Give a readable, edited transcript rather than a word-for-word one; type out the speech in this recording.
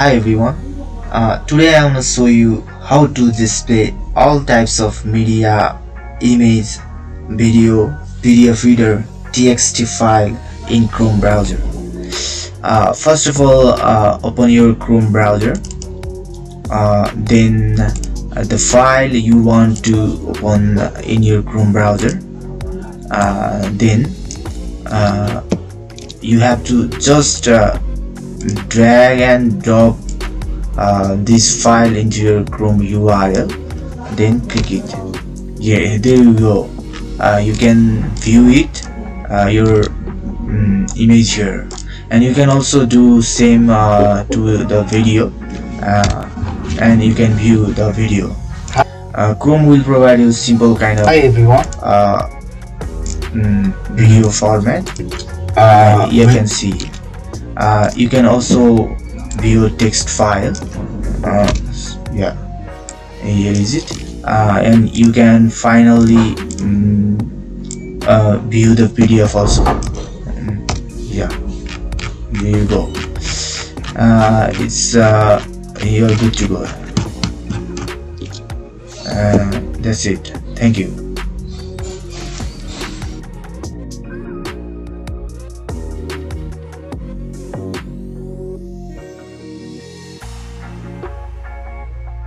Hi everyone. Today I want to show you how to display all types of media, image, video, PDF reader, TXT file in Chrome browser. First of all, open your Chrome browser. Then the file you want to open in your Chrome browser. Then you have to just drag and drop this file into your Chrome URL, then click it. Yeah, there you go. You can view it, your image here, and you can also do same to the video, and you can view the video. Chrome will provide you simple kind of Hi everyone. video format. You can see. You can also view text file. Yeah, here is it. And you can finally view the PDF also. Yeah, there you go. It's you're good to go. That's it. Thank you.